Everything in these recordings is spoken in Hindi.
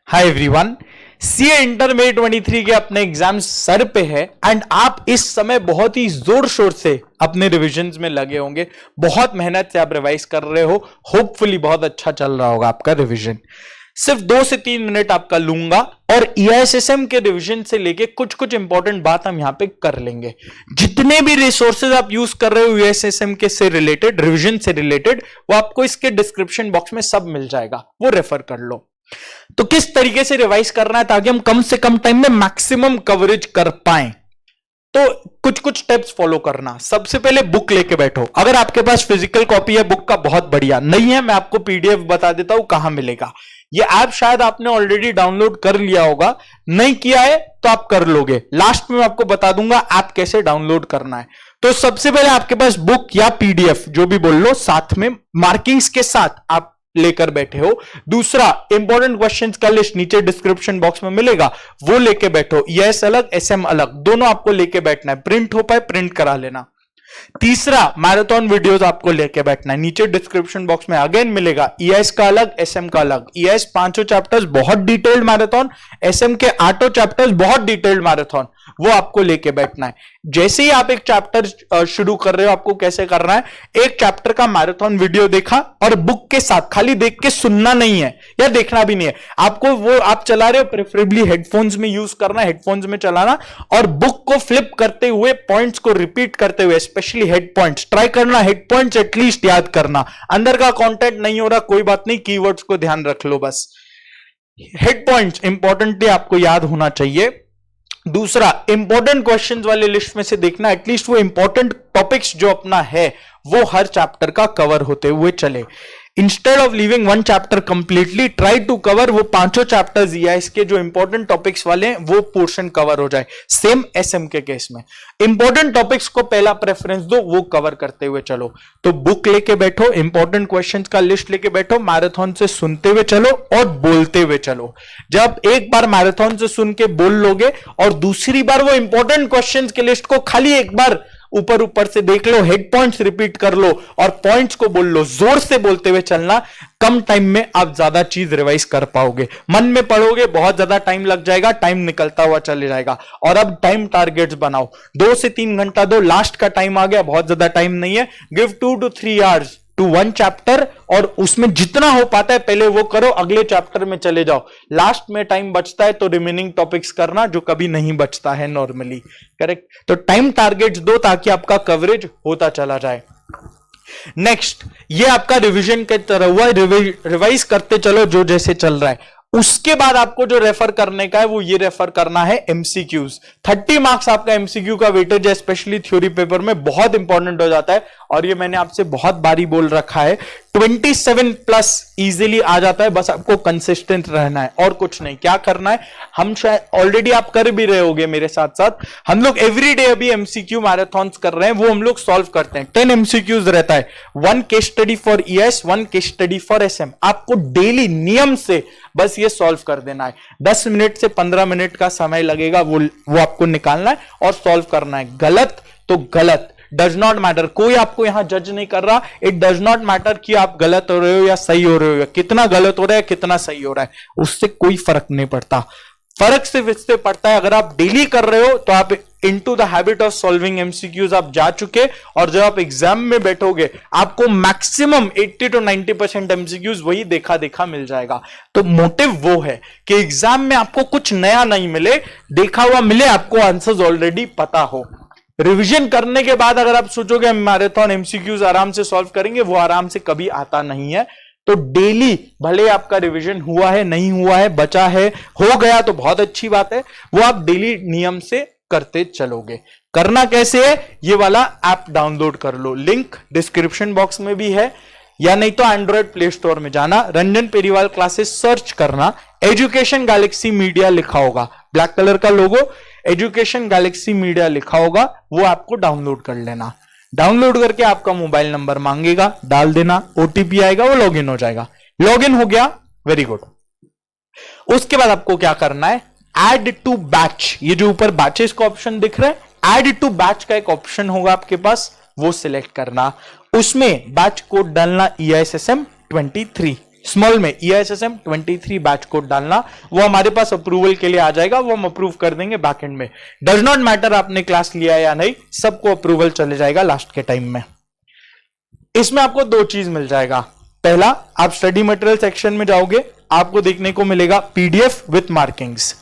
हाय एवरीवन, सीए इंटरमीडिएट 23 के अपने एग्जाम सर पे है एंड आप इस समय बहुत ही जोर शोर से अपने रिविजन्स में लगे होंगे। बहुत मेहनत से आप रिवाइज कर रहे हो। होपफुली बहुत अच्छा चल रहा होगा आपका रिविजन। सिर्फ 2 से 3 मिनट आपका लूंगा और ईआईएसएसएम के रिविजन से लेके कुछ इंपॉर्टेंट बात हम यहां पे कर लेंगे। जितने भी रिसोर्सेज आप यूज कर रहे हो ईआईएसएसएम के से रिलेटेड, रिविजन से रिलेटेड, वो आपको इसके डिस्क्रिप्शन बॉक्स में सब मिल जाएगा, वो रेफर कर लो। तो किस तरीके से रिवाइज करना है ताकि हम कम से कम टाइम में मैक्सिमम कवरेज कर पाएं, तो कुछ स्टेप्स फॉलो करना। सबसे पहले बुक लेके बैठो। अगर आपके पास फिजिकल कॉपी है बुक का, बहुत बढ़िया। नहीं है, मैं आपको पीडीएफ बता देता हूं कहां मिलेगा। ये ऐप शायद आपने ऑलरेडी डाउनलोड कर लिया होगा, नहीं किया है तो आप कर लोगे। लास्ट में आपको बता दूंगा ऐप कैसे डाउनलोड करना है। तो सबसे पहले आपके पास बुक या पीडीएफ जो भी बोल लो, साथ में मार्किंग्स के साथ आप लेकर बैठे हो। दूसरा, इंपॉर्टेंट क्वेश्चंस का लिस्ट नीचे डिस्क्रिप्शन बॉक्स में मिलेगा, वो लेके बैठो। ईएएस अलग, एसएम अलग, दोनों आपको लेके बैठना है। प्रिंट हो पाए प्रिंट करा लेना। तीसरा, मैराथन वीडियोस आपको लेके बैठना है। नीचे डिस्क्रिप्शन बॉक्स में अगेन मिलेगा, ईएएस का अलग, एसएम का अलग। ईएएस 5 चैप्टर्स बहुत डिटेल्ड मैराथन, एसएम के 8 चैप्टर्स बहुत डिटेल्ड मैराथन, वो आपको लेके बैठना है। जैसे ही आप एक चैप्टर शुरू कर रहे हो, आपको कैसे करना है, एक चैप्टर का मैराथन वीडियो देखा और बुक के साथ, खाली देख के सुनना नहीं है या देखना भी नहीं है आपको, वो आप चला रहे हो प्रेफरेबली हेडफोन्स में यूज करना, हेडफोन्स में चलाना और बुक को फ्लिप करते हुए पॉइंट्स को रिपीट करते हुए, स्पेशली हेड पॉइंट्स ट्राई करना, हेड पॉइंट्स एटलीस्ट याद करना। अंदर का कंटेंट नहीं हो रहा कोई बात नहीं, कीवर्ड्स को ध्यान रख लो बस। हेड पॉइंट्स इंपॉर्टेंटली आपको याद होना चाहिए। दूसरा, इंपॉर्टेंट क्वेश्चंस वाले लिस्ट में से देखना, एटलीस्ट वो इंपॉर्टेंट टॉपिक्स जो अपना है वो हर चैप्टर का कवर होते हुए चले। Instead of leaving one chapter completely, try to cover वो 5 चैप्टर्स ईआईएस के जो इंपॉर्टेंट टॉपिक्स वाले हैं वो पोर्शन कवर हो जाए। सेम एसएम के केस में इंपॉर्टेंट टॉपिक्स को पहला प्रेफरेंस दो, वो कवर करते हुए चलो। तो बुक लेके बैठो, इंपॉर्टेंट क्वेश्चंस का लिस्ट लेके बैठो, मैराथन से सुनते हुए चलो और बोलते हुए चलो। जब एक बार मैराथन से सुन के बोल लोगे और दूसरी बार वो इंपॉर्टेंट क्वेश्चंस के लिस्ट को खाली एक बार ऊपर से देख लो, हेड पॉइंट्स रिपीट कर लो और पॉइंट्स को बोल लो। जोर से बोलते हुए चलना, कम टाइम में आप ज्यादा चीज रिवाइज कर पाओगे। मन में पढ़ोगे बहुत ज्यादा टाइम लग जाएगा, टाइम निकलता हुआ चले जाएगा। और अब टाइम टारगेट्स बनाओ, 2 से 3 घंटा दो, लास्ट का टाइम आ गया, बहुत ज्यादा टाइम नहीं है। Give 2 to 3 hours to 1 chapter और उसमें जितना हो पाता है पहले वो करो, अगले चैप्टर में चले जाओ। लास्ट में टाइम बचता है तो रिमेनिंग टॉपिक्स करना जो कभी नहीं बचता है नॉर्मली, करेक्ट। तो टाइम टारगेट्स दो ताकि आपका कवरेज होता चला जाए। नेक्स्ट, ये आपका रिवीजन के तरह हुआ, रिवाइज करते चलो जो जैसे चल रहा है। उसके बाद आपको जो रेफर करने का है वो ये रेफर करना है एमसीक्यूज। 30 मार्क्स आपका एमसीक्यू का वेटेज है, स्पेशली थ्योरी पेपर में बहुत इंपॉर्टेंट हो जाता है। और ये मैंने आपसे बहुत बारी बोल रखा है, 27+ इजीली आ जाता है, बस आपको कंसिस्टेंट रहना है और कुछ नहीं। क्या करना है, हम शायद ऑलरेडी आप कर भी रहे होगे मेरे साथ साथ, हम लोग एवरीडे अभी एमसीक्यू मैराथन्स कर रहे हैं, वो हम लोग सॉल्व करते हैं। 10 एमसीक्यूज रहता है, 1 case study for ES, 1 case study for SM. आपको डेली नियम से बस ये सॉल्व कर देना है। 10 मिनट से 15 मिनट का समय लगेगा, वो आपको निकालना है और सॉल्व करना है। गलत तो गलत, डज नॉट मैटर, कोई आपको यहां जज नहीं कर रहा। इट डज नॉट मैटर कि आप गलत हो रहे हो या सही हो रहे हो, या कितना गलत हो रहा है कितना सही हो रहा है, उससे कोई फर्क नहीं पड़ता। फर्क सिर्फ इससे पड़ता है अगर आप डेली कर रहे हो तो आप into the habit of solving MCQs आप जा चुके, और जब आप एग्जाम में बैठोगे आपको मैक्सिमम 80 to 90% एमसीक्यूज वही देखा देखा मिल जाएगा। तो मोटिव वो है कि एग्जाम में आपको कुछ नया नहीं मिले, देखा हुआ मिले, आपको आंसर्स ऑलरेडी पता हो। रिवीजन करने के बाद अगर आप सोचोगे मैराथन एमसीक्यूज आराम से सॉल्व करेंगे, वो आराम से कभी आता नहीं है। तो डेली भले आपका रिवीजन हुआ है नहीं हुआ है, बचा है हो गया तो बहुत अच्छी बात है, वो आप डेली नियम से करते चलोगे। करना कैसे है, ये वाला ऐप डाउनलोड कर लो, लिंक डिस्क्रिप्शन बॉक्स में भी है, या नहीं तो एंड्रॉइड प्ले स्टोर में जाना, रंजन पेरीवाल क्लासेस सर्च करना, एजुकेशन गैलेक्सी मीडिया लिखा होगा, ब्लैक कलर का लोगो, एजुकेशन गैलेक्सी मीडिया लिखा होगा, वो आपको डाउनलोड कर लेना। डाउनलोड करके आपका मोबाइल नंबर मांगेगा, डाल देना, ओटीपी आएगा, वो लॉगिन हो जाएगा। लॉगिन हो गया, वेरी गुड। उसके बाद आपको क्या करना है, ऐड टू बैच, ये जो ऊपर बैचेस का ऑप्शन दिख रहा है, ऐड टू बैच का एक ऑप्शन होगा आपके पास, वो सिलेक्ट करना। उसमें बैच कोड डालना EISSM 23, स्मॉल में EISSM 23 बैच कोड डालना, वो हमारे पास अप्रूवल के लिए आ जाएगा, वो हम अप्रूव कर देंगे बैकएंड में। डज नॉट मैटर आपने क्लास लिया या नहीं, सबको अप्रूवल चले जाएगा लास्ट के टाइम में। इसमें आपको दो चीज मिल जाएगा। पहला, आप स्टडी मटेरियल सेक्शन में जाओगे, आपको देखने को मिलेगा PDF विथ मार्किंग्स।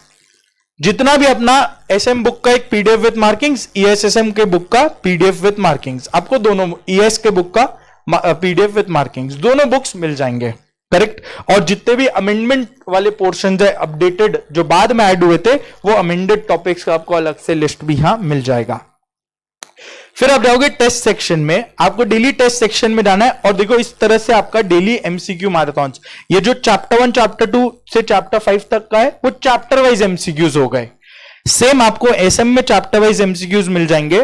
जितना भी अपना SM बुक का एक PDF विथ मार्किंग्स, EISSM के बुक का PDF विथ मार्किंग्स, आपको दोनों ES के बुक का PDF विथ मार्किंग्स दोनों बुक्स मिल जाएंगे, करेक्ट। और जितने भी अमेंडमेंट वाले पोर्शन है अपडेटेड जो बाद में ऐड हुए थे, वो अमेंडेड टॉपिक्स का आपको अलग से लिस्ट भी यहां मिल जाएगा। फिर आप जाओगे टेस्ट सेक्शन में, आपको डेली टेस्ट सेक्शन में जाना है। और देखो इस तरह से आपका डेली MCQ मैराथन, ये जो चैप्टर 1 चैप्टर 2 से चैप्टर 5 तक का है, वो चैप्टर वाइज MCQs हो गए। सेम आपको SM में चैप्टर वाइज MCQs मिल जाएंगे,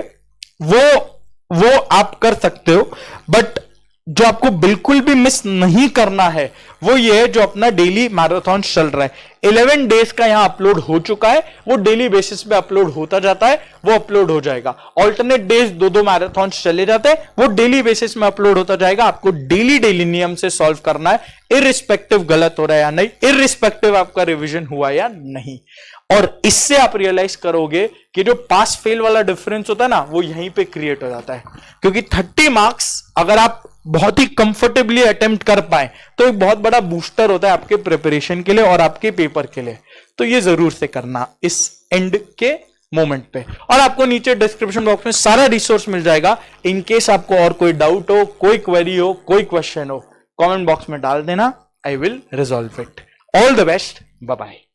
वो आप कर सकते हो। बट जो आपको बिल्कुल भी मिस नहीं करना है वो ये है जो अपना डेली मैराथन चल रहा है। 11 डेज का यहां अपलोड हो चुका है, वो डेली बेसिस पे अपलोड होता जाता है, वो अपलोड हो जाएगा। ऑल्टरनेट डेज दो मैराथन चले जाते हैं, वो डेली बेसिस में अपलोड होता जाएगा। आपको डेली नियम से सॉल्व करना है, इररिस्पेक्टिव गलत हो रहा है या नहीं, इररिस्पेक्टिव आपका रिविजन हुआ या नहीं। और इससे आप रियलाइज करोगे कि जो पास फेल वाला डिफरेंस होता है ना, वो यहीं पे क्रिएट हो जाता है। क्योंकि 30 मार्क्स अगर आप बहुत ही कंफर्टेबली अटेम्प्ट कर पाए तो एक बहुत बड़ा बूस्टर होता है आपके प्रिपरेशन के लिए और आपके पेपर के लिए। तो ये जरूर से करना इस एंड के मोमेंट पे। और आपको नीचे डिस्क्रिप्शन बॉक्स में सारा रिसोर्स मिल जाएगा। इन केस आपको और कोई डाउट हो, कोई क्वेरी हो, कोई क्वेश्चन हो, कमेंट बॉक्स में डाल देना, I will resolve it. All the best, bye bye.